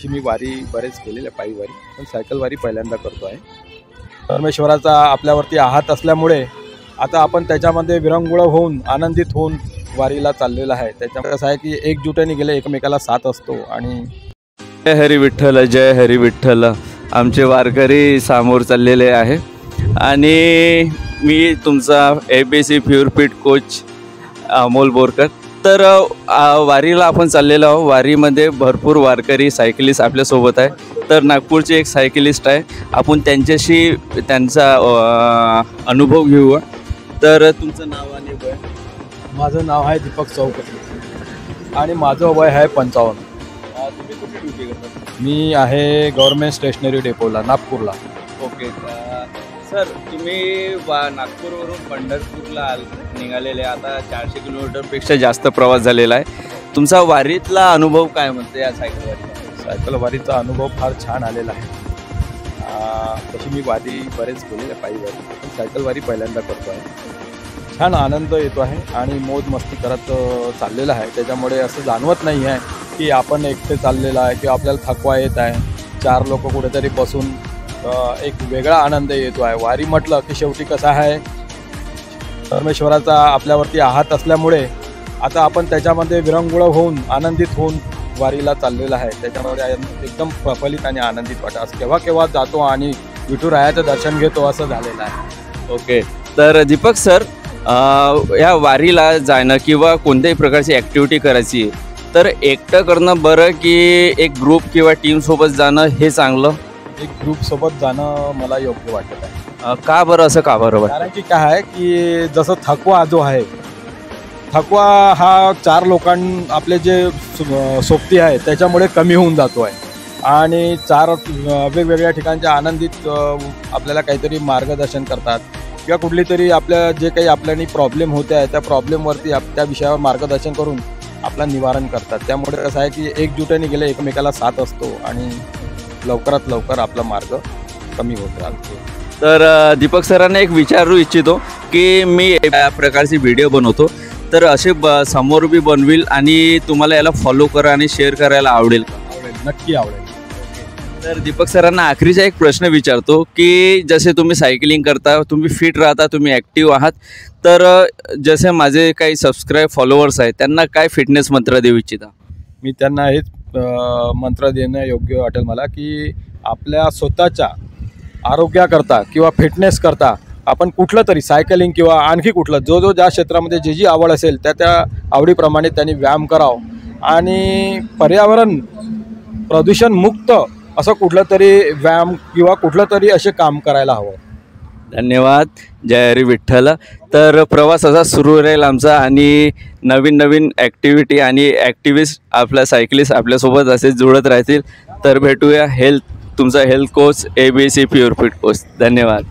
मी वारी बरेच केलेल्या पायी वारी, पण सायकल वारी पहिल्यांदा करतो आहे। परमेश्वराचा आपल्यावरती आहात असल्यामुळे आता आपण त्याच्यामध्ये विरंगुळ होऊन आनंदित होऊन वारीला चाललेला आहे। त्याच्यामुळे कसं आहे की एकजुटीने गेले एकमेकाला साथ असतो। आणि जय हरी विठ्ठल, जय हरी विठ्ठल। आमचे वारकरी समोर चाललेले आहे आणि मी तुमचा ABC प्युअरफिट कोच अमोल बोरकर। तर वारीला आपण चाललेलो आहोत। वारीमध्ये भरपूर वारकरी सायकलिस्ट आपल्यासोबत आहे। तर नागपूरचे एक सायकलिस्ट आहे, आपण त्यांच्याशी त्यांचा अनुभव घेऊया। तर तुमचं नाव आणि वय? माझं नाव आहे दीपक चौकटे आणि माझं वय आहे 55। तुम्ही कुठे ड्युटी करता? मी आहे गव्हर्नमेंट स्टेशनरी डेपोला नागपूरला। ओके सर, तुम्ही नागपूरवरून पंढरपूरला निघालेले, आता 400 किलोमीटरपेक्षा जास्त प्रवास झालेला आहे। तुमचा वारीतला अनुभव काय म्हणते या सायकल वारीचा? सायकल वारीचा अनुभव फार छान आलेला आहे। तशी मी वारी बरेच केलेल्या पायी वारी, पण सायकल वारी पहिल्यांदा करतो आहे। छान आनंद येतो आहे आणि मोज मस्ती करत चाललेला आहे। त्याच्यामुळे असं जाणवत नाही आहे की आपण एकटे चाललेला आहे किंवा आपल्याला थकवा येत आहे। 4 लोक कुठेतरी बसून एक वेगळा आनंद येतो आहे। वारी म्हटलं की शेवटी कसं आहे, परमेश्वराचा आपल्यावरती आहात असल्यामुळे आता आपण त्याच्यामध्ये विरंगुळ होऊन आनंदित होऊन वारीला चाललेला आहे। त्याच्यामुळे एकदम प्रफुल्लित आणि आनंदित वाटतं। असं केव्हा केव्हा जातो आणि विठुरायाचं दर्शन घेतो असं झालेलं आहे। ओके, तर दीपक सर, या वारीला जाणं किंवा कोणत्याही प्रकारची ॲक्टिव्हिटी करायची तर एकटं करणं बरं की एक ग्रुप किंवा टीमसोबत जाणं हे चांगलं? एक ग्रुपसोबत जाणं मला योग्य वाटत आहे। का बरं, असं का बरं? कारण की काय आहे की जसं थकवा जो आहे, थकवा हा 4 आपले जे सोबती आहे त्याच्यामुळे कमी होऊन जातो आहे। आणि 4 वेगवेगळ्या ठिकाणच्या आनंदित आपल्याला काहीतरी मार्गदर्शन करतात किंवा कुठली तरी आपल्या जे काही आपल्यानी प्रॉब्लेम होते आहे त्या प्रॉब्लेमवरती त्या विषयावर मार्गदर्शन करून आपलं निवारण करतात। त्यामुळे कसं आहे की एकजुटीने गेले एकमेकाला साथ असतो आणि लवकरात लवकर आपला मार्ग कमी होत राहतो। तर दीपक सरांना एक विचारू इच्छितो की मी या प्रकारचे व्हिडिओ बनवतो, तर असे समोर बी बनविल आणि तुम्हाला याला फॉलो करा आणि शेअर करायला आवडेल का? आवडेल, नक्की आवडेल। तर दीपक सरांना आखरीचा एक प्रश्न विचारतो की जसे तुम्ही सायकलिंग करता, तुम्ही फिट राहता, तुम्ही ॲक्टिव्ह आहात, तर जसे माझे काही सबस्क्राईब फॉलोअर्स आहेत त्यांना काय फिटनेस मंत्र देऊ इच्छिता? मी त्यांना हेच मंत्र देणं योग्य वाटेल मला की आपल्या स्वतःच्या आरोग्याकरता किंवा फिटनेस करता आपण कुठलं तरी सायकलिंग किंवा आणखी कुठलं जो ज्या क्षेत्रामध्ये जी आवड असेल त्या आवडीप्रमाणे त्यांनी व्यायाम करावं आणि पर्यावरण प्रदूषण मुक्त असं कुठलं तरी व्यायाम किंवा कुठलं तरी असे काम करायला हवं। धन्यवाद। जय हरी विठ्ठल। तर प्रवास असा सुरू राहील आमचा आणि नवीन नवीन ॲक्टिव्हिटी आणि ॲक्टिव्हिस्ट आपल्या सायकलिस्ट आपल्यासोबत असे जुळत राहतील। तर भेटूया तुमचा हेल्थ कोच ABC प्युअरफिट कोच। धन्यवाद।